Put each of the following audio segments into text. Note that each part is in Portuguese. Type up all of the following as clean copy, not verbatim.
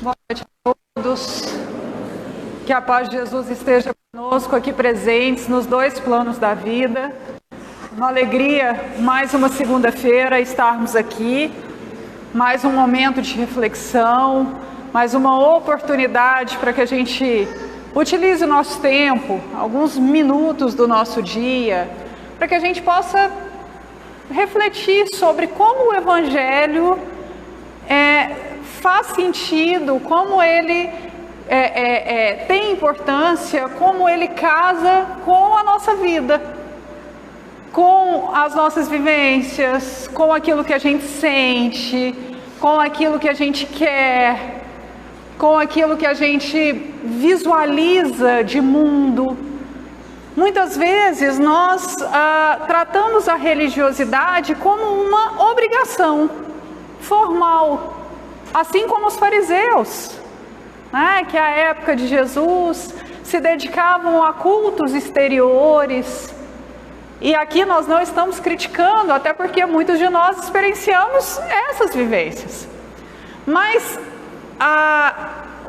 Boa noite a todos. Que a paz de Jesus esteja conosco aqui presentes nos dois planos da vida. Uma alegria, mais uma segunda-feira, estarmos aqui. Mais um momento de reflexão, mais uma oportunidade para que a gente utilize o nosso tempo, alguns minutos do nosso dia, para que a gente possa refletir sobre como o Evangelho faz sentido, como ele tem importância, como ele casa com a nossa vida, com as nossas vivências, com aquilo que a gente sente, com aquilo que a gente quer, com aquilo que a gente visualiza de mundo. Muitas vezes nós tratamos a religiosidade como uma obrigação formal, assim como os fariseus, né, que à época de Jesus se dedicavam a cultos exteriores. E aqui nós não estamos criticando, até porque muitos de nós experienciamos essas vivências. Mas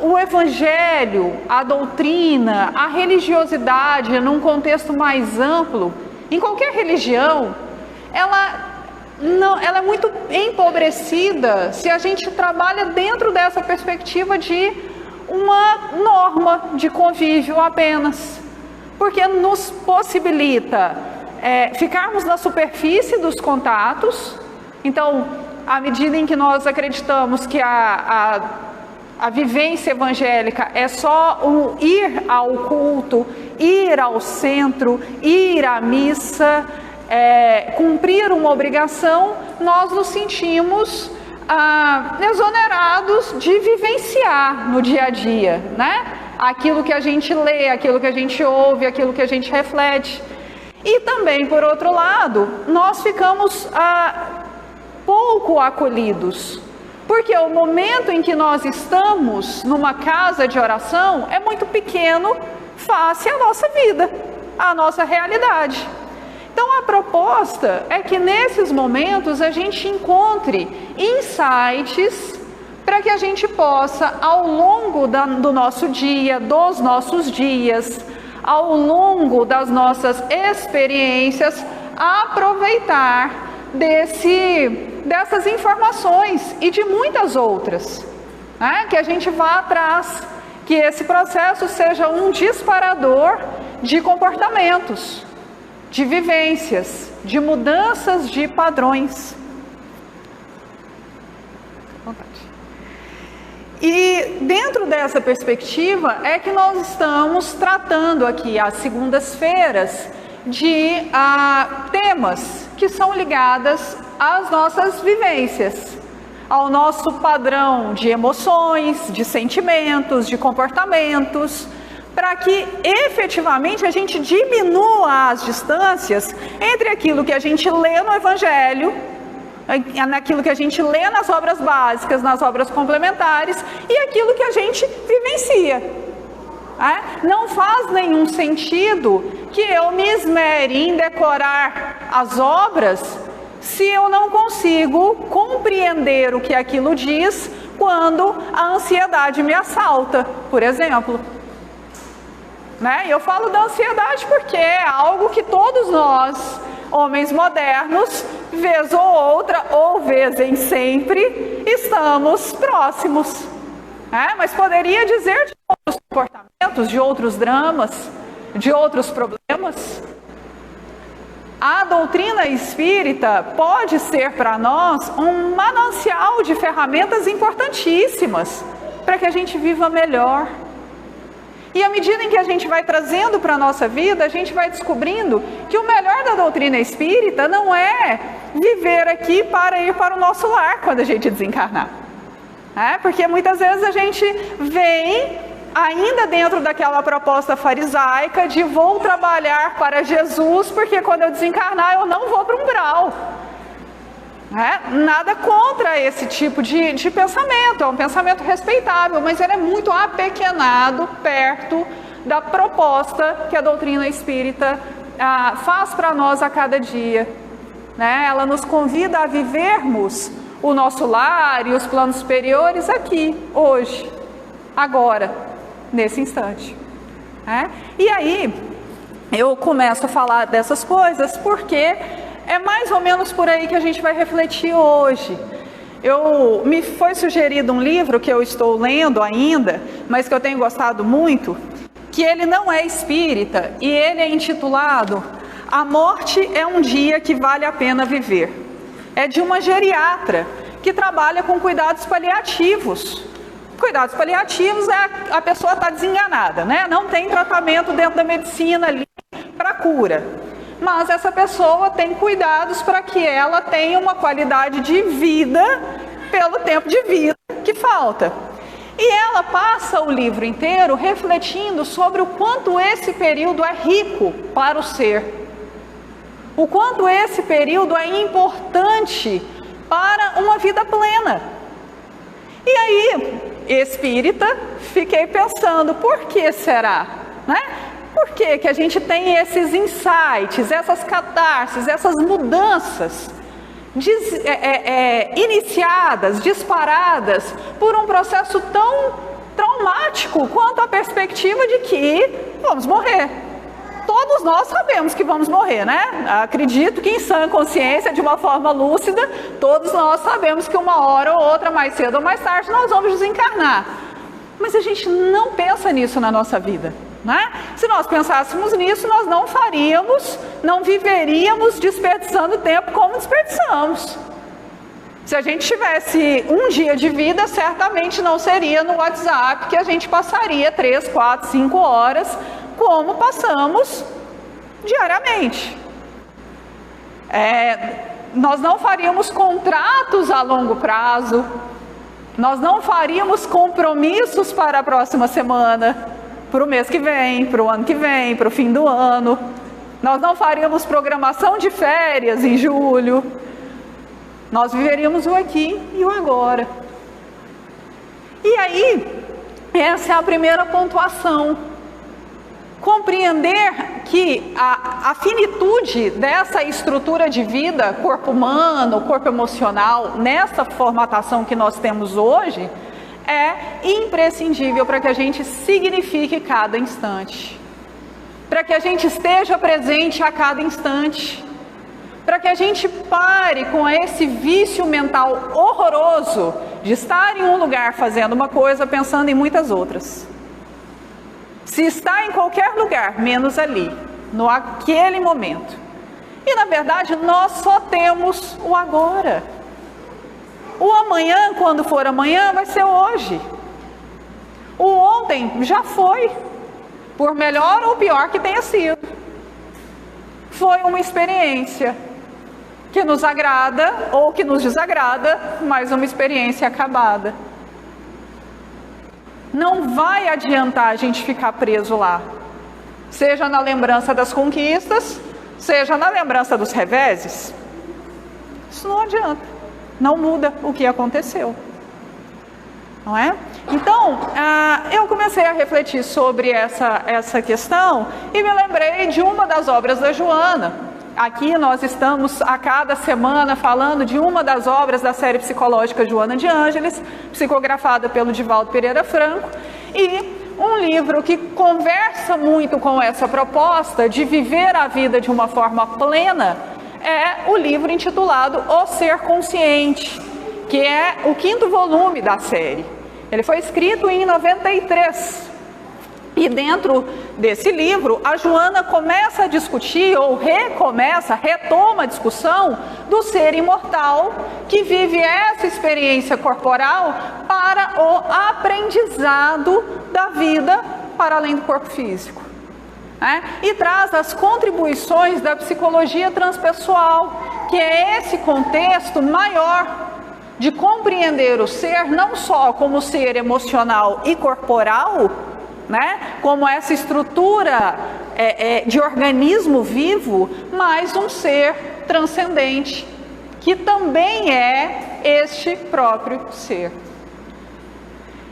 o Evangelho, a doutrina, a religiosidade, num contexto mais amplo, em qualquer religião, ela é muito empobrecida se a gente trabalha dentro dessa perspectiva de uma norma de convívio apenas, porque nos possibilita ficarmos na superfície dos contatos. Então, à medida em que nós acreditamos que a vivência evangélica é só ir ao culto, ir ao centro, ir à missa, cumprir uma obrigação, nós nos sentimos exonerados de vivenciar no dia a dia, né? Aquilo que a gente lê, aquilo que a gente ouve, aquilo que a gente reflete. E também, por outro lado, nós ficamos pouco acolhidos, porque o momento em que nós estamos numa casa de oração é muito pequeno face à nossa vida, à nossa realidade. Então a proposta é que nesses momentos a gente encontre insights para que a gente possa, ao longo do nosso dia, dos nossos dias, ao longo das nossas experiências, aproveitar dessas informações e de muitas outras, né? Que a gente vá atrás, que esse processo seja um disparador de comportamentos, de vivências, de mudanças de padrões. E dentro dessa perspectiva é que nós estamos tratando aqui às segundas-feiras de temas que são ligados às nossas vivências, ao nosso padrão de emoções, de sentimentos, de comportamentos, para que efetivamente a gente diminua as distâncias entre aquilo que a gente lê no Evangelho, naquilo que a gente lê nas obras básicas, nas obras complementares, e aquilo que a gente vivencia. Não faz nenhum sentido que eu me esmere em decorar as obras se eu não consigo compreender o que aquilo diz quando a ansiedade me assalta, por exemplo. Eu falo da ansiedade porque é algo que todos nós, homens modernos, vez ou outra, ou vez em sempre, estamos próximos. Mas poderia dizer de outros comportamentos, de outros dramas, de outros problemas. A doutrina espírita pode ser para nós um manancial de ferramentas importantíssimas para que a gente viva melhor. E à medida em que a gente vai trazendo para a nossa vida, a gente vai descobrindo que o melhor da doutrina espírita não é viver aqui para ir para o nosso lar quando a gente desencarnar. Porque muitas vezes a gente vem ainda dentro daquela proposta farisaica de vou trabalhar para Jesus, porque quando eu desencarnar eu não vou para o umbral. Nada contra esse tipo de pensamento, é um pensamento respeitável, mas ele é muito apequenado perto da proposta que a doutrina espírita faz para nós a cada dia. Ela nos convida a vivermos o nosso lar e os planos superiores aqui, hoje, agora, nesse instante. E aí, eu começo a falar dessas coisas porque é mais ou menos por aí que a gente vai refletir hoje. Me foi sugerido um livro que eu estou lendo ainda, mas que eu tenho gostado muito, que ele não é espírita, e ele é intitulado A Morte é um Dia que Vale a Pena Viver. É de uma geriatra que trabalha com cuidados paliativos. Cuidados paliativos é a pessoa está desenganada, né? Não tem tratamento dentro da medicina ali para cura. Mas essa pessoa tem cuidados para que ela tenha uma qualidade de vida pelo tempo de vida que falta. E ela passa o livro inteiro refletindo sobre o quanto esse período é rico para o ser. O quanto esse período é importante para uma vida plena. E aí, espírita, fiquei pensando, por que será? Por que a gente tem esses insights, essas catarses, essas mudanças iniciadas, disparadas por um processo tão traumático quanto a perspectiva de que vamos morrer? Todos nós sabemos que vamos morrer, né? Acredito que em sã consciência, de uma forma lúcida, todos nós sabemos que uma hora ou outra, mais cedo ou mais tarde, nós vamos desencarnar. Mas a gente não pensa nisso na nossa vida, né? Se nós pensássemos nisso, nós não viveríamos desperdiçando tempo como desperdiçamos. Se a gente tivesse um dia de vida, certamente não seria no WhatsApp que a gente passaria 3, 4, 5 horas, como passamos diariamente. Nós não faríamos contratos a longo prazo, nós não faríamos compromissos para a próxima semana, para o mês que vem, para o ano que vem, para o fim do ano. Nós não faríamos programação de férias em julho. Nós viveríamos o aqui e o agora. E aí, essa é a primeira pontuação. Compreender que a finitude dessa estrutura de vida, corpo humano, corpo emocional, nessa formatação que nós temos hoje, é imprescindível para que a gente signifique cada instante, para que a gente esteja presente a cada instante, para que a gente pare com esse vício mental horroroso de estar em um lugar fazendo uma coisa pensando em muitas outras. Se está em qualquer lugar, menos ali, naquele momento. E na verdade nós só temos o agora. O amanhã, quando for amanhã, vai ser hoje. O ontem já foi, por melhor ou pior que tenha sido. Foi uma experiência que nos agrada ou que nos desagrada, mas uma experiência acabada. Não vai adiantar a gente ficar preso lá, seja na lembrança das conquistas, seja na lembrança dos reveses. Isso não adianta, não muda o que aconteceu, não é? Então, eu comecei a refletir sobre essa questão e me lembrei de uma das obras da Joana. Aqui nós estamos a cada semana falando de uma das obras da série psicológica Joana de Ângeles, psicografada pelo Divaldo Pereira Franco, e um livro que conversa muito com essa proposta de viver a vida de uma forma plena é o livro intitulado O Ser Consciente, que é o 5º volume da série. Ele foi escrito em 93. E dentro desse livro, a Joana começa a discutir, ou retoma a discussão do ser imortal que vive essa experiência corporal para o aprendizado da vida para além do corpo físico. E traz as contribuições da psicologia transpessoal, que é esse contexto maior de compreender o ser não só como ser emocional e corporal, como essa estrutura de organismo vivo, mas um ser transcendente, que também é este próprio ser.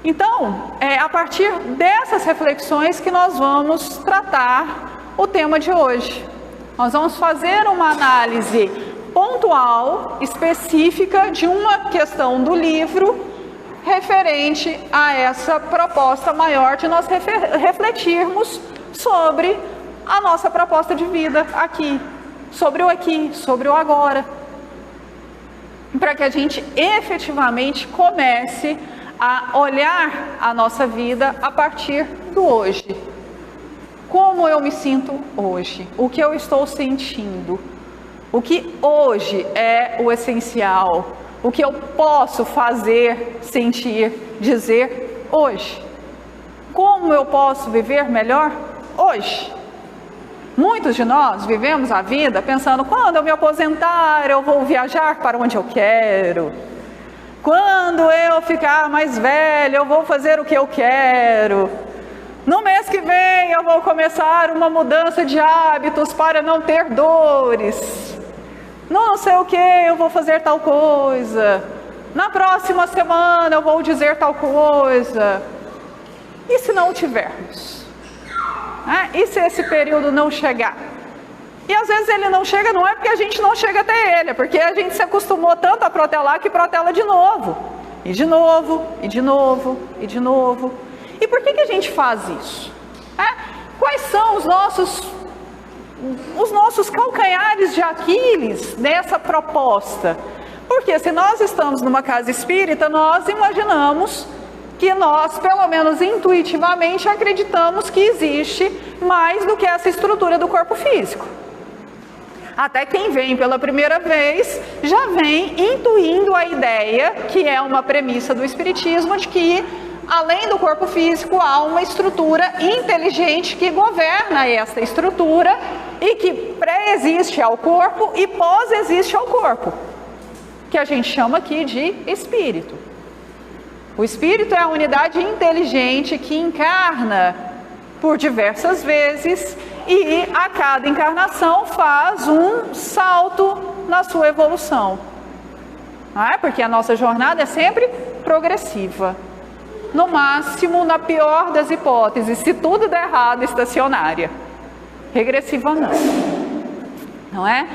Então, é a partir dessas reflexões que nós vamos tratar o tema de hoje. Nós vamos fazer uma análise pontual, específica de uma questão do livro referente a essa proposta maior de nós refletirmos sobre a nossa proposta de vida aqui, sobre o agora, para que a gente efetivamente comece a olhar a nossa vida a partir do hoje. Como eu me sinto hoje? O que eu estou sentindo? O que hoje é o essencial? O que eu posso fazer, sentir, dizer hoje? Como eu posso viver melhor hoje? Muitos de nós vivemos a vida pensando: quando eu me aposentar, eu vou viajar para onde eu quero. Quando eu ficar mais velho, eu vou fazer o que eu quero. No mês que vem, eu vou começar uma mudança de hábitos para não ter dores. Não sei o que, eu vou fazer tal coisa. Na próxima semana, eu vou dizer tal coisa. E se não tivermos? E se esse período não chegar? E às vezes ele não chega, não é porque a gente não chega até ele, é porque a gente se acostumou tanto a protelar que protela de novo. E de novo, e de novo, e de novo. E por que a gente faz isso? Quais são os nossos calcanhares de Aquiles nessa proposta? Porque se nós estamos numa casa espírita, nós imaginamos que nós, pelo menos intuitivamente, acreditamos que existe mais do que essa estrutura do corpo físico. Até quem vem pela primeira vez já vem intuindo a ideia, que é uma premissa do Espiritismo, de que além do corpo físico há uma estrutura inteligente que governa essa estrutura e que pré-existe ao corpo e pós-existe ao corpo, que a gente chama aqui de espírito. O espírito é a unidade inteligente que encarna por diversas vezes e a cada encarnação faz um salto na sua evolução. Porque a nossa jornada é sempre progressiva. No máximo, na pior das hipóteses, se tudo der errado, estacionária. Regressiva não é?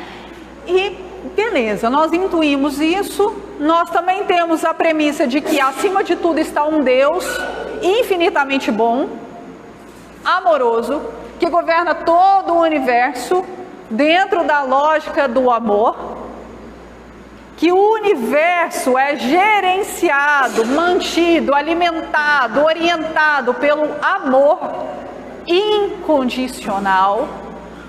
E beleza, nós intuímos isso, nós também temos a premissa de que acima de tudo está um Deus infinitamente bom, amoroso, que governa todo o universo dentro da lógica do amor, que o universo é gerenciado, mantido, alimentado, orientado pelo amor incondicional,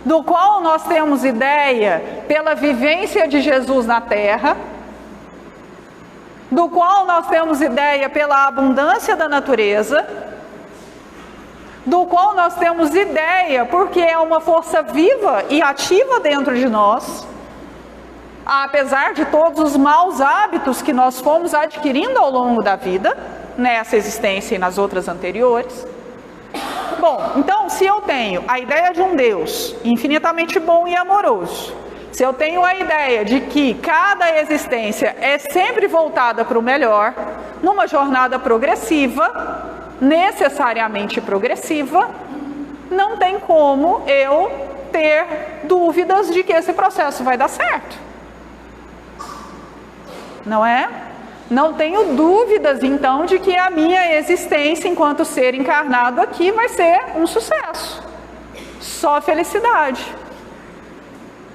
do qual nós temos ideia pela vivência de Jesus na Terra, do qual nós temos ideia pela abundância da natureza, do qual nós temos ideia porque é uma força viva e ativa dentro de nós, apesar de todos os maus hábitos que nós fomos adquirindo ao longo da vida, nessa existência e nas outras anteriores. Bom, então, se eu tenho a ideia de um Deus infinitamente bom e amoroso, se eu tenho a ideia de que cada existência é sempre voltada para o melhor, numa jornada progressiva, necessariamente progressiva, não tem como eu ter dúvidas de que esse processo vai dar certo. Não é? Não tenho dúvidas, então, de que a minha existência enquanto ser encarnado aqui vai ser um sucesso. Só felicidade.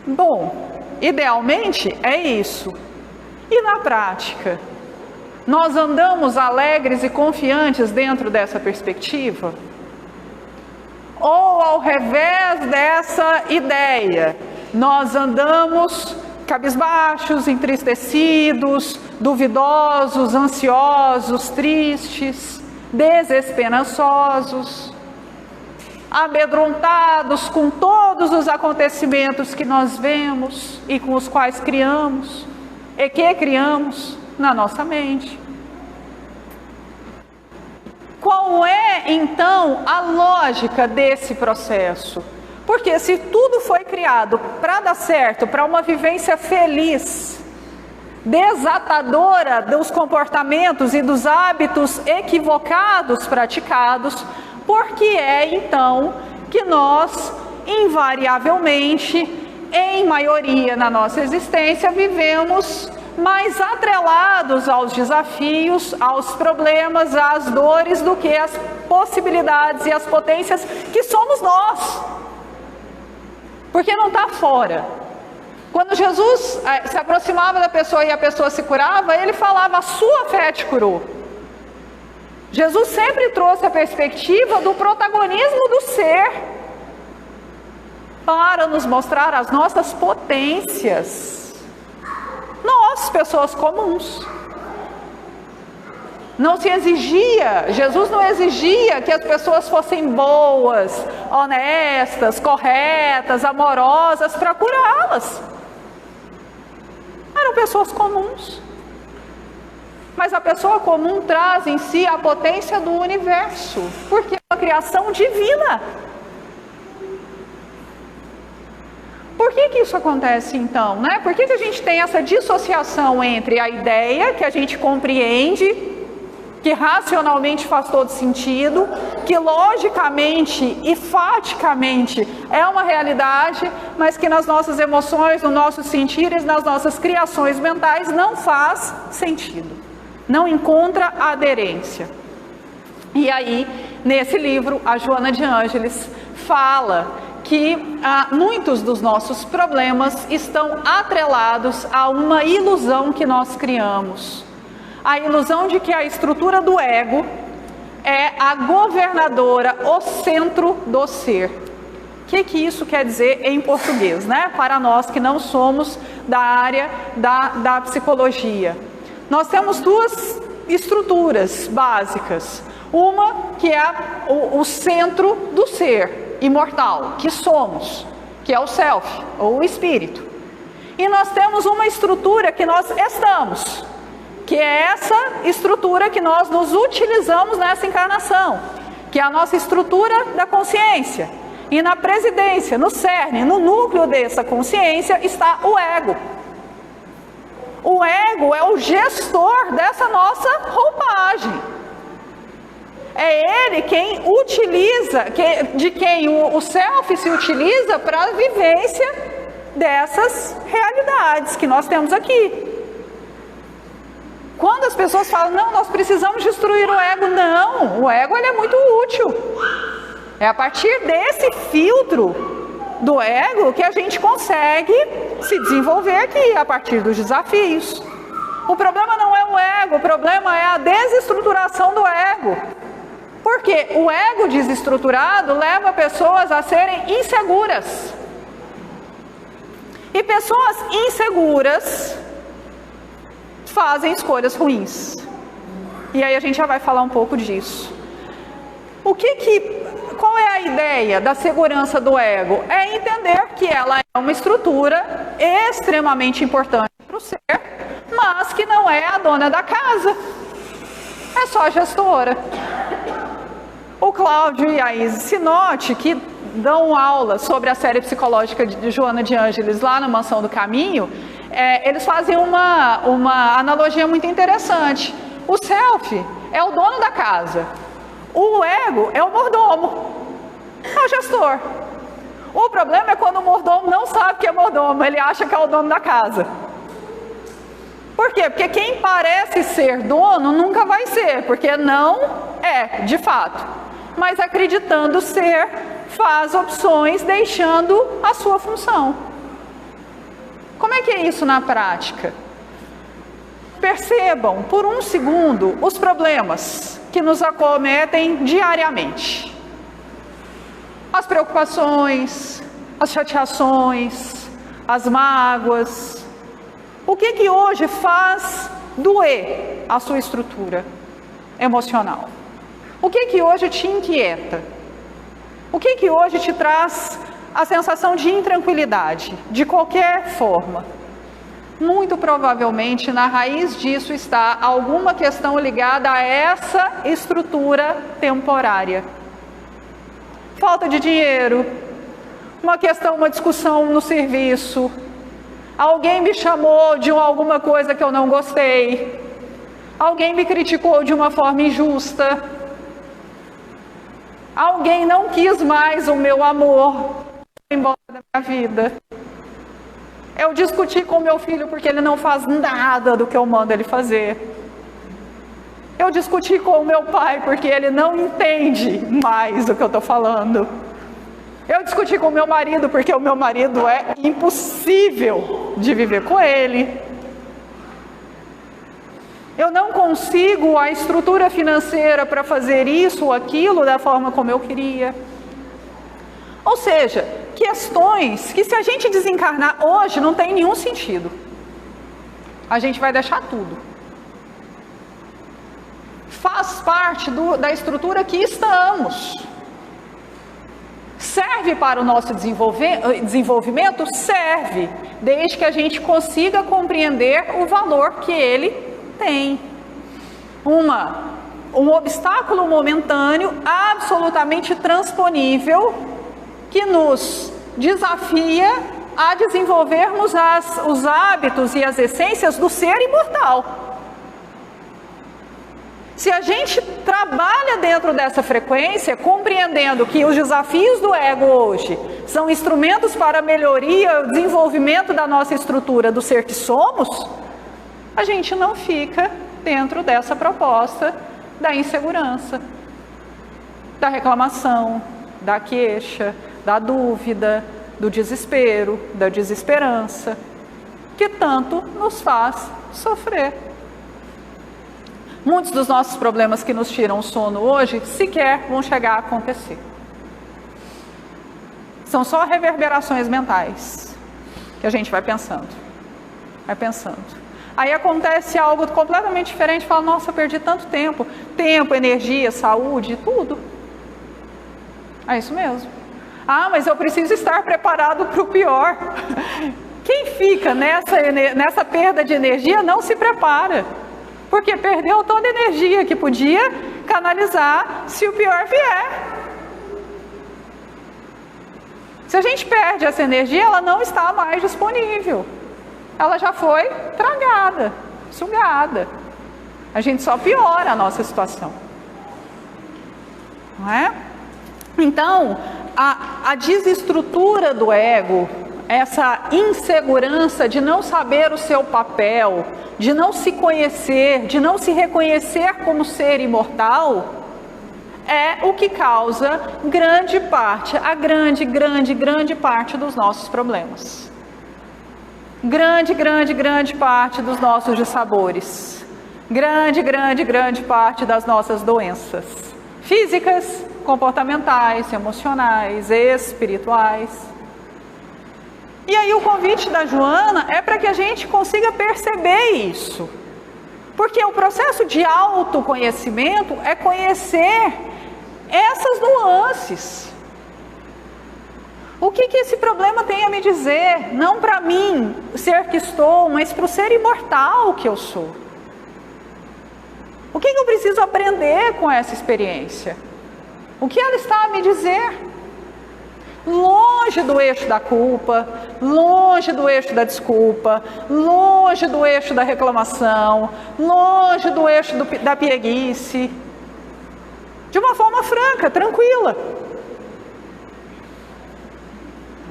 Bom, idealmente é isso. E na prática? Nós andamos alegres e confiantes dentro dessa perspectiva? Ou ao revés dessa ideia, nós andamos cabisbaixos, entristecidos, duvidosos, ansiosos, tristes, desesperançosos, amedrontados com todos os acontecimentos que nós vemos e com os quais criamos e que criamos na nossa mente. Qual é então a lógica desse processo? Porque se tudo foi criado para dar certo, para uma vivência feliz, desatadora dos comportamentos e dos hábitos equivocados praticados, por que é então que nós invariavelmente em maioria na nossa existência, vivemos mais atrelados aos desafios, aos problemas, às dores, do que às possibilidades e às potências que somos nós. Porque não está fora. Quando Jesus se aproximava da pessoa e a pessoa se curava, ele falava: a sua fé te curou. Jesus sempre trouxe a perspectiva do protagonismo do ser para nos mostrar as nossas potências. Nós, pessoas comuns. Não se exigia, Jesus não exigia que as pessoas fossem boas, honestas, corretas, amorosas para curá-las. Eram pessoas comuns. Mas a pessoa comum traz em si a potência do universo, porque é uma criação divina. Por que isso acontece então, né? Por que a gente tem essa dissociação entre a ideia que a gente compreende, que racionalmente faz todo sentido, que logicamente e faticamente é uma realidade, mas que nas nossas emoções, nos nossos sentires, nas nossas criações mentais não faz sentido, não encontra aderência. E aí, nesse livro, a Joana de Ângeles fala que muitos dos nossos problemas estão atrelados a uma ilusão que nós criamos. A ilusão de que a estrutura do ego é a governadora, o centro do ser. O que isso quer dizer em português, né? Para nós que não somos da área da psicologia. Nós temos duas estruturas básicas. Uma que é o centro do ser imortal, que somos, que é o self, ou o espírito. E nós temos uma estrutura que nós estamos, que é essa estrutura que nós nos utilizamos nessa encarnação, que é a nossa estrutura da consciência. E na presidência, no cerne, no núcleo dessa consciência está o ego. O ego é o gestor dessa nossa roupagem. É ele quem utiliza, de quem o self se utiliza para a vivência dessas realidades que nós temos aqui. Quando as pessoas falam: não, nós precisamos destruir o ego. Não, o ego ele é muito útil. É a partir desse filtro do ego que a gente consegue se desenvolver aqui, a partir dos desafios. O problema não é o ego, o problema é a desestruturação do ego. Porque o ego desestruturado leva pessoas a serem inseguras. E pessoas inseguras fazem escolhas ruins. E aí a gente já vai falar um pouco disso. Qual é a ideia da segurança do ego? É entender que ela é uma estrutura extremamente importante para o ser, mas que não é a dona da casa. É só a gestora. O Cláudio e a Isis Sinotti, que dão aula sobre a série psicológica de Joana de Ângeles lá na Mansão do Caminho, eles fazem uma analogia muito interessante. O self é o dono da casa. O ego é o mordomo, é o gestor. O problema é quando o mordomo não sabe que é mordomo, ele acha que é o dono da casa. Por quê? Porque quem parece ser dono nunca vai ser, porque não é, de fato. Mas acreditando ser, faz opções deixando a sua função. Como é que é isso na prática? Percebam por um segundo os problemas que nos acometem diariamente. As preocupações, as chateações, as mágoas. O que hoje faz doer a sua estrutura emocional? O que hoje te inquieta? O que hoje te traz a sensação de intranquilidade, de qualquer forma? Muito provavelmente na raiz disso está alguma questão ligada a essa estrutura temporária. Falta de dinheiro, uma discussão no serviço, alguém me chamou de alguma coisa que eu não gostei, alguém me criticou de uma forma injusta, alguém não quis mais o meu amor, foi embora da minha vida. Eu discuti com meu filho porque ele não faz nada do que eu mando ele fazer. Eu discuti com o meu pai porque ele não entende mais do que eu estou falando. Eu discuti com o meu marido porque o meu marido é impossível de viver com ele. Eu não consigo a estrutura financeira para fazer isso ou aquilo da forma como eu queria. Ou seja, questões que se a gente desencarnar hoje não tem nenhum sentido. A gente vai deixar tudo. Faz parte da estrutura que estamos. Serve para o nosso desenvolvimento? Serve, desde que a gente consiga compreender o valor que ele tem. Um obstáculo momentâneo absolutamente transponível que nos desafia a desenvolvermos os hábitos e as essências do ser imortal. Se a gente trabalha dentro dessa frequência, compreendendo que os desafios do ego hoje são instrumentos para a melhoria, o desenvolvimento da nossa estrutura do ser que somos, a gente não fica dentro dessa proposta da insegurança, da reclamação, da queixa, da dúvida, do desespero, da desesperança, que tanto nos faz sofrer. Muitos dos nossos problemas que nos tiram o sono hoje sequer vão chegar a acontecer. São só reverberações mentais que a gente vai pensando. Aí acontece algo completamente diferente, fala, nossa, perdi tanto tempo. Tempo, energia, saúde, tudo. É isso mesmo. Ah, mas eu preciso estar preparado para o pior. Quem fica nessa perda de energia não se prepara. Porque perdeu toda a energia que podia canalizar se o pior vier. Se a gente perde essa energia, ela não está mais disponível. Ela já foi tragada, sugada. A gente só piora a nossa situação. Não é? Então, a desestrutura do ego, essa insegurança de não saber o seu papel, de não se conhecer, de não se reconhecer como ser imortal, é o que causa grande parte, a grande parte dos nossos problemas. Grande parte dos nossos dissabores. Grande parte das nossas doenças. Físicas, comportamentais, emocionais, espirituais. E aí o convite da Joana é para que a gente consiga perceber isso. Porque o processo de autoconhecimento é conhecer essas nuances. O que esse problema tem a me dizer? Não para mim, ser que estou, mas para o ser imortal que eu sou. O que eu preciso aprender com essa experiência? O que ela está a me dizer? Longe do eixo da culpa, longe do eixo da desculpa, longe do eixo da reclamação, longe do eixo da pieguice, de uma forma franca, tranquila.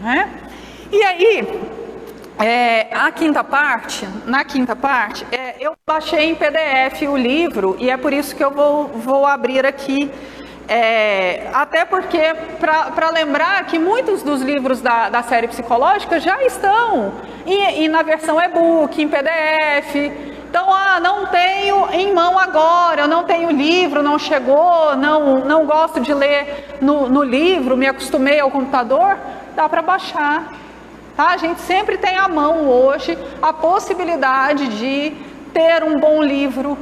Né? E aí, na quinta parte, eu baixei em PDF o livro e é por isso que eu vou abrir aqui. Até porque, para lembrar que muitos dos livros da série psicológica já estão e na versão e-book, em PDF. Então, não tenho em mão agora, eu não tenho livro, não chegou, não gosto de ler no livro, me acostumei ao computador, dá para baixar. Tá? A gente sempre tem à mão hoje a possibilidade de ter um bom livro,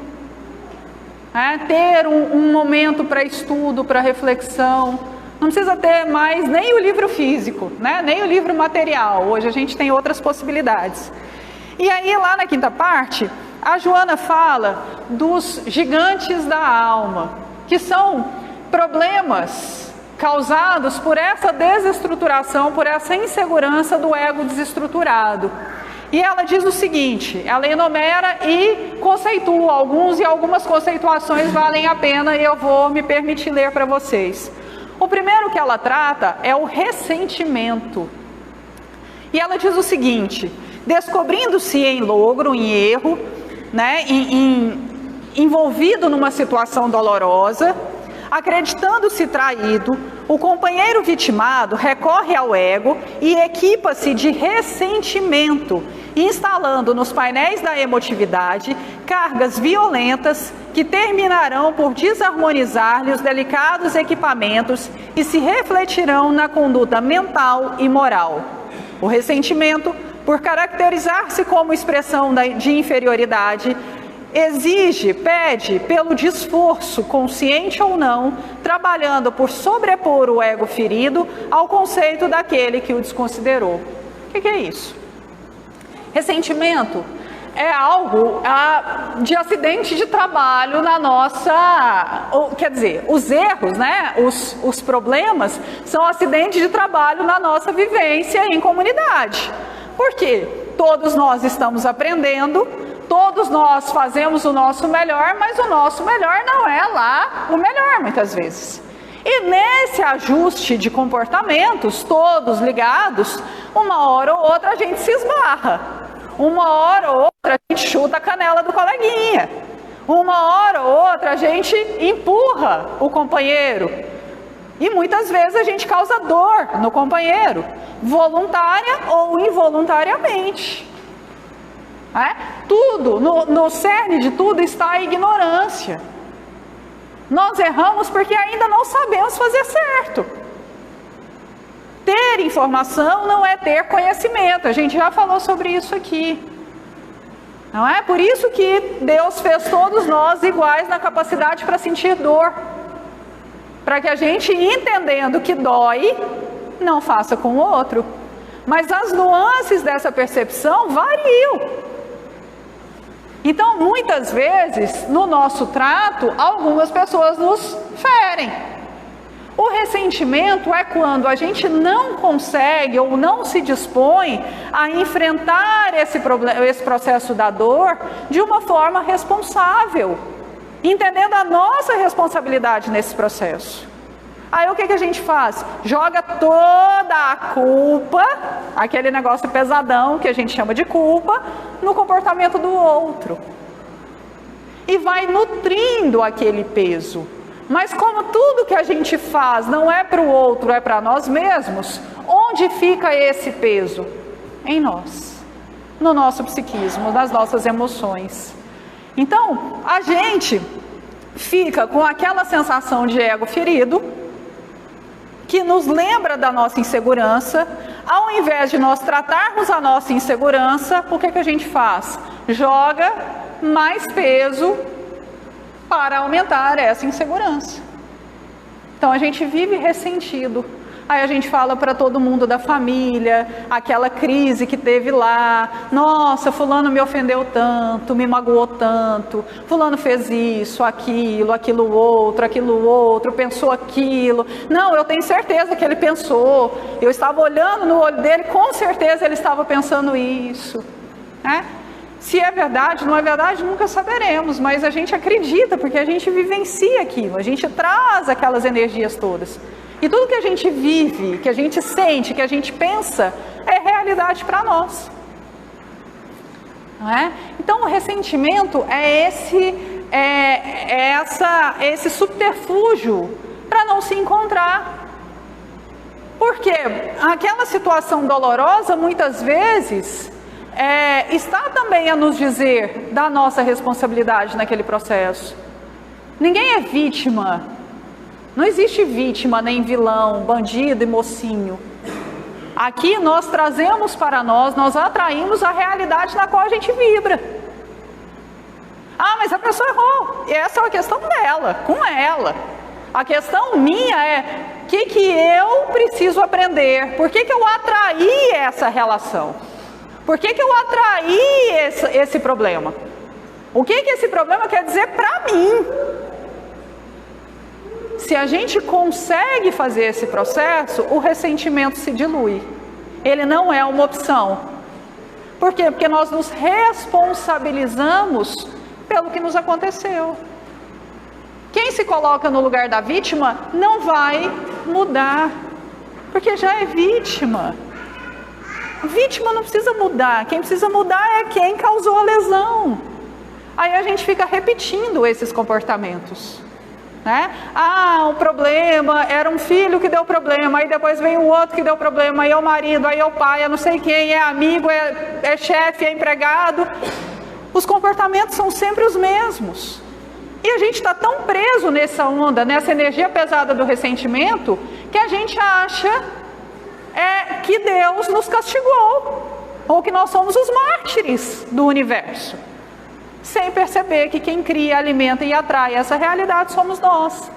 ter um momento para estudo, para reflexão. Não precisa ter mais nem o livro físico, né? Nem o livro material. Hoje a gente tem outras possibilidades. E aí lá na quinta parte, a Joana fala dos gigantes da alma, que são problemas causados por essa desestruturação, por essa insegurança do ego desestruturado. E ela diz o seguinte, ela enumera e conceitua alguns, e algumas conceituações valem a pena e eu vou me permitir ler para vocês. O primeiro que ela trata é o ressentimento. E ela diz o seguinte, descobrindo-se em logro, em erro, né, envolvido numa situação dolorosa, acreditando-se traído, o companheiro vitimado recorre ao ego e equipa-se de ressentimento, instalando nos painéis da emotividade cargas violentas que terminarão por desarmonizar-lhe os delicados equipamentos e se refletirão na conduta mental e moral. O ressentimento, por caracterizar-se como expressão de inferioridade, pede pelo desforço, consciente ou não, trabalhando por sobrepor o ego ferido ao conceito daquele que o desconsiderou. O que é isso? Ressentimento é algo de acidente de trabalho na nossa... Quer dizer, os erros, né? Os problemas são acidentes de trabalho na nossa vivência em comunidade. Por quê? Todos nós estamos aprendendo, todos nós fazemos o nosso melhor, mas o nosso melhor não é lá o melhor muitas vezes. E nesse ajuste de comportamentos, todos ligados, uma hora ou outra a gente se esbarra. Uma hora ou outra a gente chuta a canela do coleguinha. Uma hora ou outra a gente empurra o companheiro. E muitas vezes a gente causa dor no companheiro, voluntária ou involuntariamente. Tudo, no cerne de tudo está a ignorância. Nós erramos porque ainda não sabemos fazer certo. Ter informação não é ter conhecimento, a gente já falou sobre isso aqui. Não é? Por isso que Deus fez todos nós iguais na capacidade para sentir dor. Para que a gente, entendendo que dói, não faça com o outro. Mas as nuances dessa percepção variam. Então, muitas vezes, no nosso trato, algumas pessoas nos ferem. O ressentimento é quando a gente não consegue ou não se dispõe a enfrentar esse processo da dor de uma forma responsável, entendendo a nossa responsabilidade nesse processo. Aí o que a gente faz? Joga toda a culpa, aquele negócio pesadão que a gente chama de culpa, no comportamento do outro. E vai nutrindo aquele peso. Mas como tudo que a gente faz não é para o outro, é para nós mesmos, onde fica esse peso? Em nós, no nosso psiquismo, nas nossas emoções. Então, a gente fica com aquela sensação de ego ferido, que nos lembra da nossa insegurança. Ao invés de nós tratarmos a nossa insegurança, o que a gente faz? Joga mais peso para aumentar essa insegurança. Então a gente vive ressentido. Aí a gente fala para todo mundo da família, aquela crise que teve lá. Nossa, fulano me ofendeu tanto, me magoou tanto. Fulano fez isso, aquilo outro, pensou aquilo. Não, eu tenho certeza que ele pensou. Eu estava olhando no olho dele, com certeza ele estava pensando isso. Se é verdade, não é verdade, nunca saberemos, mas a gente acredita, porque a gente vivencia aquilo, a gente traz aquelas energias todas. E tudo que a gente vive, que a gente sente, que a gente pensa, é realidade para nós. Não é? Então o ressentimento é esse subterfúgio para não se encontrar. Porque aquela situação dolorosa, muitas vezes, está também a nos dizer da nossa responsabilidade naquele processo. Ninguém é vítima. Não existe vítima, nem vilão, bandido e mocinho. Aqui nós trazemos para nós atraímos a realidade na qual a gente vibra. Mas a pessoa errou. E essa é uma questão dela, com ela. A questão minha é, o que eu preciso aprender? Por que eu atraí essa relação? Por que eu atraí esse problema? O que esse problema quer dizer para mim? Se a gente consegue fazer esse processo, o ressentimento se dilui. Ele não é uma opção. Por quê? Porque nós nos responsabilizamos pelo que nos aconteceu. Quem se coloca no lugar da vítima não vai mudar, porque já é vítima. A vítima não precisa mudar, quem precisa mudar é quem causou a lesão. Aí a gente fica repetindo esses comportamentos, né? Ah, o problema era um filho que deu problema, aí depois vem o outro que deu problema, aí é o marido, aí é o pai, é não sei quem, é amigo, é chefe, é empregado. Os comportamentos são sempre os mesmos. E a gente está tão preso nessa onda, nessa energia pesada do ressentimento, que a gente acha que Deus nos castigou, ou que nós somos os mártires do universo, sem perceber que quem cria, alimenta e atrai essa realidade somos nós.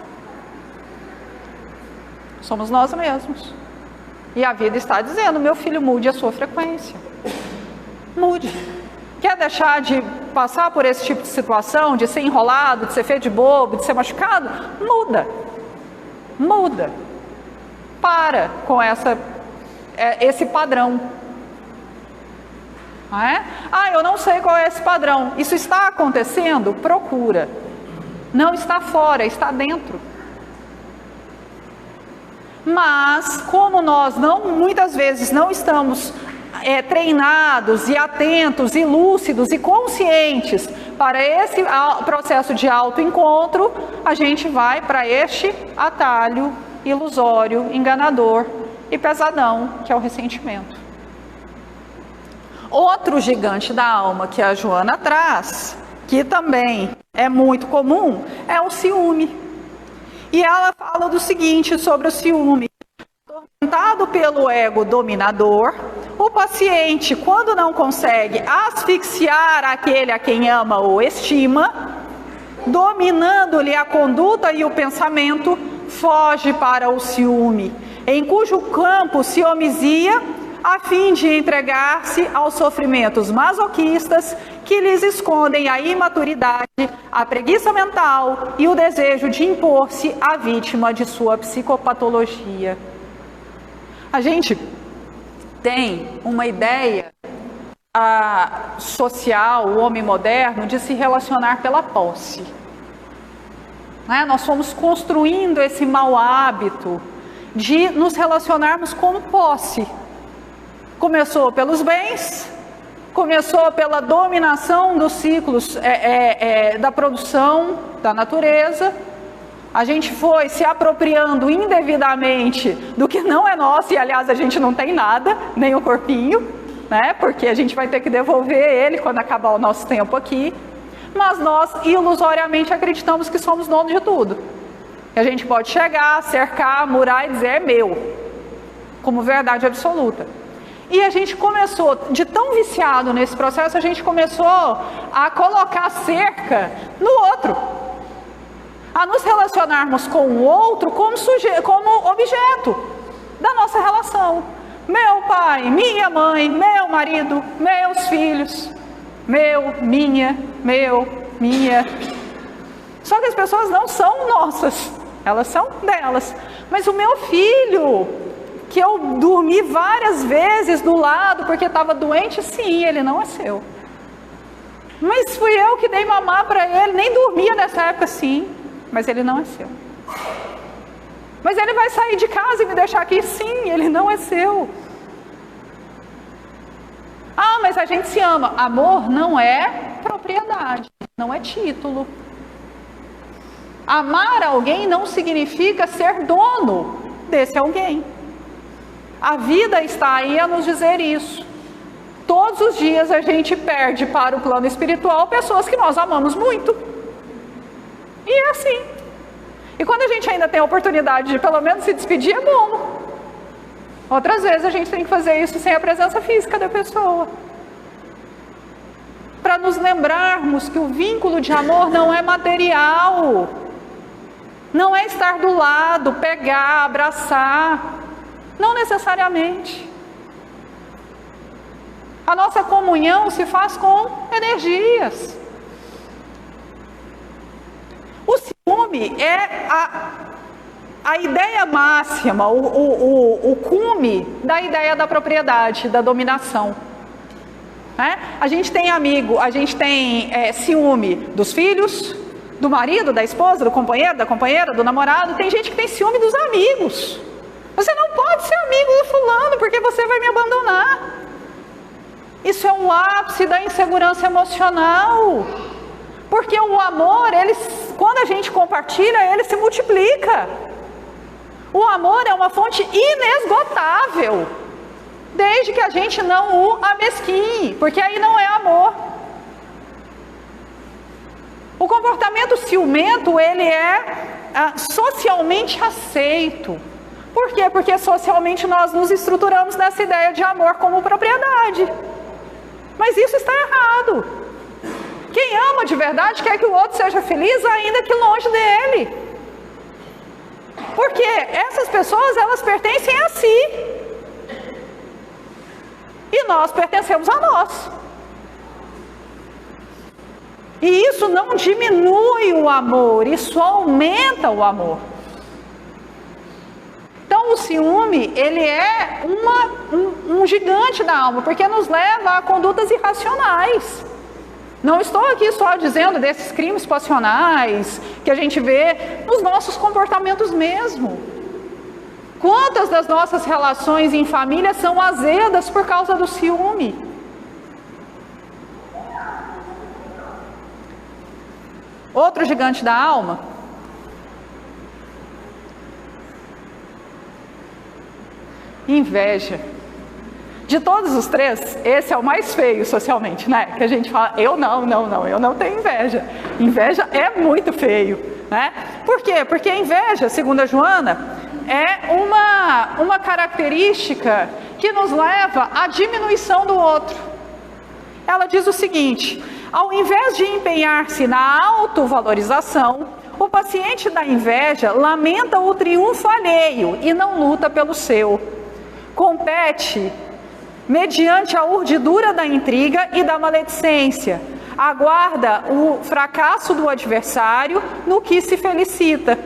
Somos nós mesmos. E a vida está dizendo, meu filho, mude a sua frequência. Mude. Quer deixar de passar por esse tipo de situação, de ser enrolado, de ser feito de bobo, de ser machucado? Muda. Muda. Para com esse padrão. Não é? Ah, eu não sei qual é esse padrão. Isso está acontecendo? Procura. Não está fora, está dentro. Mas, como nós muitas vezes não estamos treinados e atentos e lúcidos e conscientes para esse processo de autoencontro, a gente vai para este atalho ilusório, enganador e pesadão, que é o ressentimento. Outro gigante da alma que a Joana traz, que também é muito comum, é o ciúme. E ela fala do seguinte sobre o ciúme: atormentado pelo ego dominador, o paciente, quando não consegue asfixiar aquele a quem ama ou estima, dominando-lhe a conduta e o pensamento, foge para o ciúme, em cujo campo se homizia, a fim de entregar-se aos sofrimentos masoquistas que lhes escondem a imaturidade, a preguiça mental e o desejo de impor-se à vítima de sua psicopatologia. A gente tem uma ideia social, o homem moderno, de se relacionar pela posse. Né? Nós fomos construindo esse mau hábito de nos relacionarmos com posse. Começou pelos bens, começou pela dominação dos ciclos da produção da natureza. A gente foi se apropriando indevidamente do que não é nosso, e aliás a gente não tem nada, nem o corpinho, né? Porque a gente vai ter que devolver ele quando acabar o nosso tempo aqui. Mas nós ilusoriamente acreditamos que somos donos de tudo. Que a gente pode chegar, cercar, murar e dizer é meu, como verdade absoluta. E a gente começou, de tão viciado nesse processo, a gente começou a colocar cerca no outro. A nos relacionarmos com o outro como objeto da nossa relação. Meu pai, minha mãe, meu marido, meus filhos, minha. Só que as pessoas não são nossas, elas são delas. Mas o meu filho, que eu dormi várias vezes do lado porque estava doente, sim, ele não é seu. Mas fui eu que dei mamar para ele, nem dormia nessa época, sim, mas ele não é seu. Mas ele vai sair de casa e me deixar aqui, sim, ele não é seu. Ah, mas a gente se ama. Amor não é propriedade, não é título. Amar alguém não significa ser dono desse alguém. A vida está aí a nos dizer isso. Todos os dias a gente perde para o plano espiritual pessoas que nós amamos muito. E é assim. E quando a gente ainda tem a oportunidade de pelo menos se despedir, é bom. Outras vezes a gente tem que fazer isso sem a presença física da pessoa. Para nos lembrarmos que o vínculo de amor não é material. Não é estar do lado, pegar, abraçar. Não necessariamente. A nossa comunhão se faz com energias. O ciúme é a ideia máxima, o cume da ideia da propriedade, da dominação. Né? A gente tem amigo, a gente tem ciúme dos filhos, do marido, da esposa, do companheiro, da companheira, do namorado. Tem gente que tem ciúme dos amigos. Você não pode ser amigo do fulano porque você vai me abandonar. Isso é um ápice da insegurança emocional. Porque o amor, quando a gente compartilha, ele se multiplica. O amor é uma fonte inesgotável, desde que a gente não o amesquinhe, porque aí não é amor. O comportamento ciumento, ele é socialmente aceito. Por quê? Porque socialmente nós nos estruturamos nessa ideia de amor como propriedade. Mas isso está errado. Quem ama de verdade quer que o outro seja feliz, ainda que longe dele. Porque essas pessoas, elas pertencem a si. E nós pertencemos a nós. E isso não diminui o amor, isso aumenta o amor. Então o ciúme, ele é um gigante da alma, porque nos leva a condutas irracionais. Não estou aqui só dizendo desses crimes passionais que a gente vê nos nossos comportamentos mesmo. Quantas das nossas relações em família são azedas por causa do ciúme? Outro gigante da alma. Inveja. De todos os três, esse é o mais feio socialmente, né? Que a gente fala, eu não tenho inveja. Inveja é muito feio, né? Por quê? Porque a inveja, segundo a Joana, é uma característica que nos leva à diminuição do outro. Ela diz o seguinte: ao invés de empenhar-se na autovalorização, o paciente da inveja lamenta o triunfo alheio e não luta pelo seu. Compete mediante a urdidura da intriga e da maledicência. Aguarda o fracasso do adversário no que se felicita.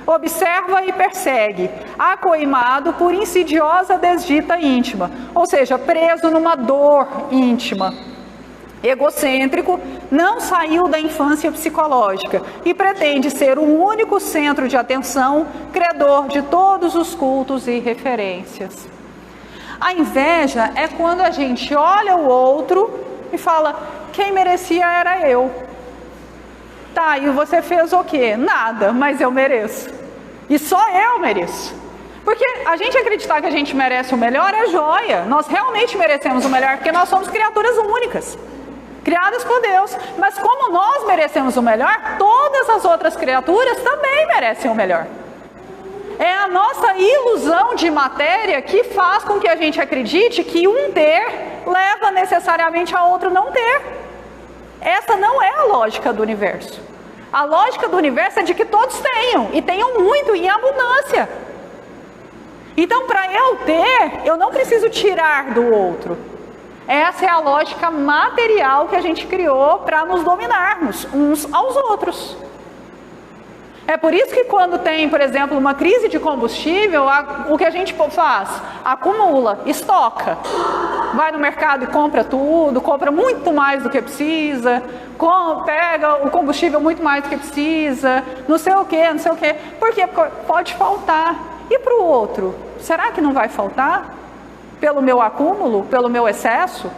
Observa e persegue, acoimado por insidiosa desdita íntima, ou seja, preso numa dor íntima. Egocêntrico, não saiu da infância psicológica e pretende ser o único centro de atenção, credor de todos os cultos e referências. A inveja é quando a gente olha o outro e fala, quem merecia era eu. Tá, e você fez o quê? Nada, mas eu mereço. E só eu mereço. Porque a gente acreditar que a gente merece o melhor é joia. Nós realmente merecemos o melhor, porque nós somos criaturas únicas, criadas por Deus. Mas como nós merecemos o melhor, todas as outras criaturas também merecem o melhor. É a nossa ilusão de matéria que faz com que a gente acredite que um ter leva necessariamente a outro não ter. Essa não é a lógica do universo. A lógica do universo é de que todos tenham, e tenham muito, e em abundância. Então, para eu ter, eu não preciso tirar do outro. Essa é a lógica material que a gente criou para nos dominarmos uns aos outros. É por isso que quando tem, por exemplo, uma crise de combustível, o que a gente faz? Acumula, estoca. Vai no mercado e compra tudo, compra muito mais do que precisa, pega o combustível muito mais do que precisa, não sei o quê. Por quê? Porque pode faltar. E para o outro? Será que não vai faltar? Pelo meu acúmulo? Pelo meu excesso?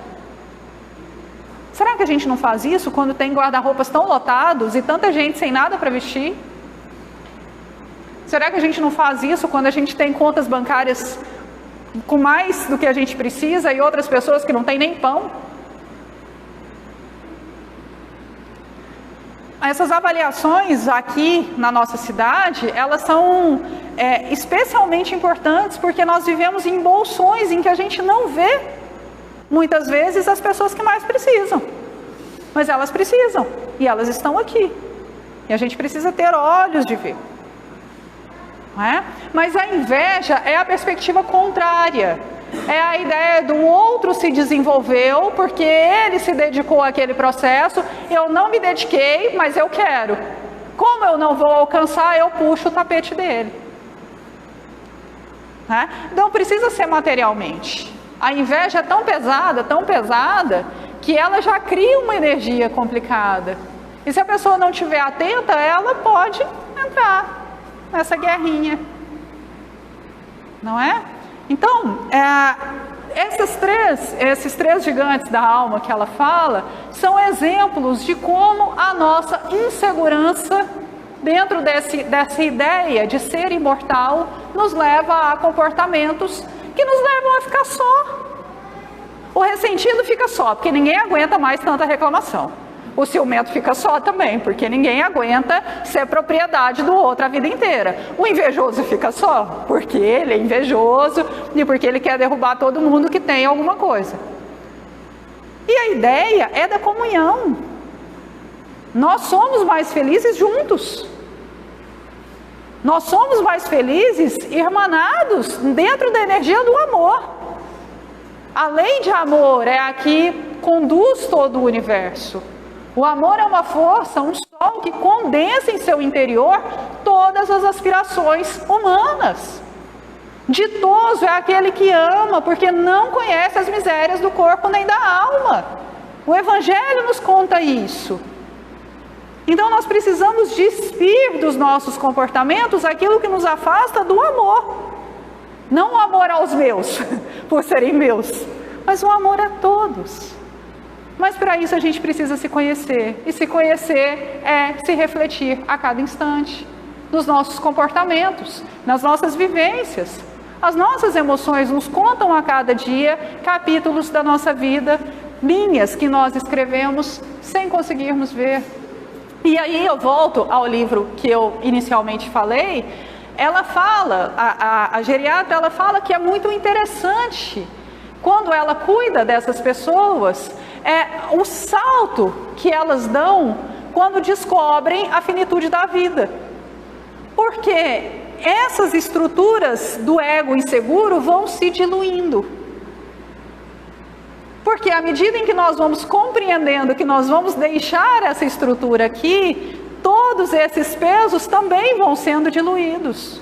Será que a gente não faz isso quando tem guarda-roupas tão lotados e tanta gente sem nada para vestir? Será que a gente não faz isso quando a gente tem contas bancárias com mais do que a gente precisa e outras pessoas que não têm nem pão? Essas avaliações aqui na nossa cidade, elas são especialmente importantes porque nós vivemos em bolsões em que a gente não vê, muitas vezes, as pessoas que mais precisam. Mas elas precisam, e elas estão aqui. E a gente precisa ter olhos de ver. Mas a inveja é a perspectiva contrária. É a ideia do outro se desenvolveu porque ele se dedicou àquele processo, eu não me dediquei, mas eu quero. Como eu não vou alcançar, eu puxo o tapete dele. Não precisa ser materialmente. A inveja é tão pesada, que ela já cria uma energia complicada. E se a pessoa não estiver atenta, ela pode entrar nessa guerrinha, não é? Então, esses três gigantes da alma que ela fala, são exemplos de como a nossa insegurança dentro dessa ideia de ser imortal nos leva a comportamentos que nos levam a ficar só. O ressentido fica só, porque ninguém aguenta mais tanta reclamação. O ciumento fica só também, porque ninguém aguenta ser propriedade do outro a vida inteira. O invejoso fica só, porque ele é invejoso e porque ele quer derrubar todo mundo que tem alguma coisa. E a ideia é da comunhão. Nós somos mais felizes juntos. Nós somos mais felizes irmanados dentro da energia do amor. A lei de amor é a que conduz todo o universo. O amor é uma força, um sol que condensa em seu interior todas as aspirações humanas. Ditoso é aquele que ama, porque não conhece as misérias do corpo nem da alma. O Evangelho nos conta isso. Então nós precisamos despir dos nossos comportamentos aquilo que nos afasta do amor. Não o amor aos meus, por serem meus, mas o amor a todos. Mas para isso a gente precisa se conhecer. E se conhecer é se refletir a cada instante nos nossos comportamentos, nas nossas vivências. As nossas emoções nos contam a cada dia capítulos da nossa vida, linhas que nós escrevemos sem conseguirmos ver. E aí eu volto ao livro que eu inicialmente falei. Ela fala, a geriatra, ela fala que é muito interessante quando ela cuida dessas pessoas, o salto que elas dão quando descobrem a finitude da vida. Porque essas estruturas do ego inseguro vão se diluindo. Porque à medida em que nós vamos compreendendo que nós vamos deixar essa estrutura aqui, todos esses pesos também vão sendo diluídos.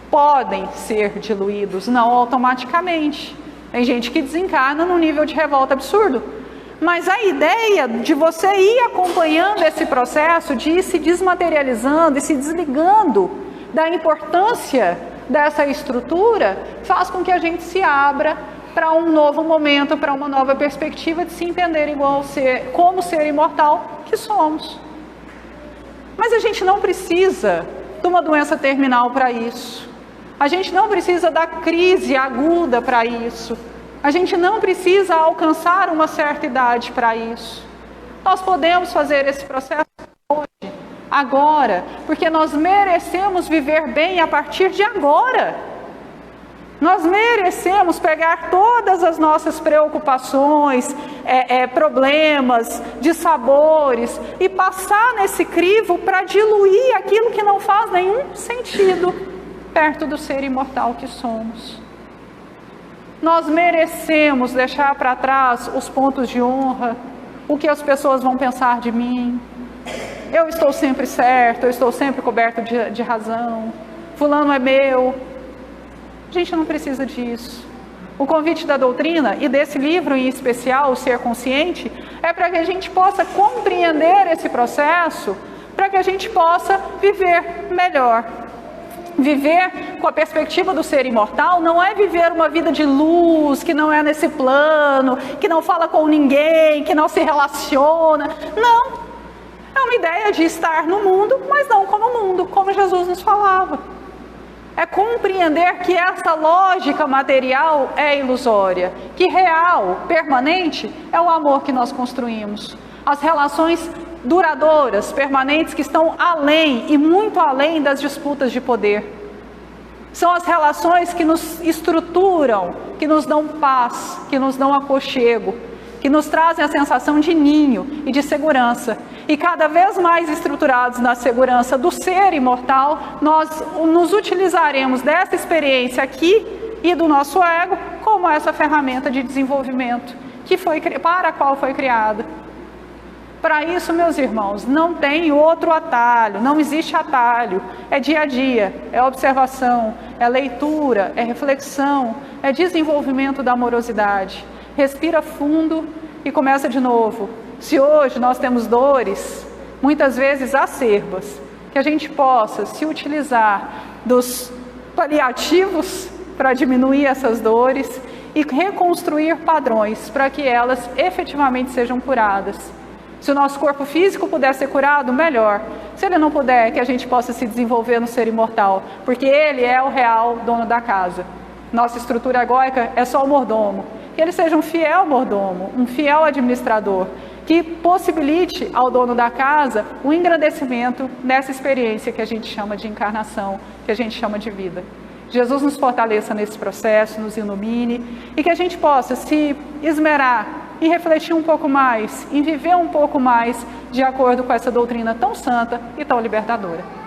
Podem ser diluídos, não automaticamente. Tem gente que desencarna num nível de revolta absurdo. Mas a ideia de você ir acompanhando esse processo, de ir se desmaterializando e se desligando da importância dessa estrutura, faz com que a gente se abra para um novo momento, para uma nova perspectiva de se entender como ser imortal que somos. Mas a gente não precisa de uma doença terminal para isso. A gente não precisa da crise aguda para isso. A gente não precisa alcançar uma certa idade para isso. Nós podemos fazer esse processo hoje, agora, porque nós merecemos viver bem a partir de agora. Nós merecemos pegar todas as nossas preocupações, problemas, dissabores e passar nesse crivo para diluir aquilo que não faz nenhum sentido perto do ser imortal que somos. Nós merecemos deixar para trás os pontos de honra, o que as pessoas vão pensar de mim. Eu estou sempre certo, eu estou sempre coberto de razão, fulano é meu. A gente não precisa disso. O convite da doutrina, e desse livro em especial, O Ser Consciente, é para que a gente possa compreender esse processo, para que a gente possa viver melhor. Viver com a perspectiva do ser imortal não é viver uma vida de luz, que não é nesse plano, que não fala com ninguém, que não se relaciona. Não. É uma ideia de estar no mundo, mas não como o mundo, como Jesus nos falava. É compreender que essa lógica material é ilusória, que real, permanente, é o amor que nós construímos. As relações duradouras, permanentes, que estão além e muito além das disputas de poder. São as relações que nos estruturam, que nos dão paz, que nos dão aconchego, que nos trazem a sensação de ninho e de segurança. E cada vez mais estruturados na segurança do ser imortal, nós nos utilizaremos dessa experiência aqui e do nosso ego como essa ferramenta de desenvolvimento para a qual foi criada. Para isso, meus irmãos, não tem outro atalho, não existe atalho. É dia a dia, é observação, é leitura, é reflexão, é desenvolvimento da amorosidade. Respira fundo e começa de novo. Se hoje nós temos dores, muitas vezes acerbas, que a gente possa se utilizar dos paliativos para diminuir essas dores e reconstruir padrões para que elas efetivamente sejam curadas. Se o nosso corpo físico puder ser curado, melhor. Se ele não puder, que a gente possa se desenvolver no ser imortal, porque ele é o real dono da casa. Nossa estrutura egóica é só o mordomo. Que ele seja um fiel mordomo, um fiel administrador, que possibilite ao dono da casa o engrandecimento nessa experiência que a gente chama de encarnação, que a gente chama de vida. Jesus nos fortaleça nesse processo, nos ilumine, e que a gente possa se esmerar e refletir um pouco mais, em viver um pouco mais de acordo com essa doutrina tão santa e tão libertadora.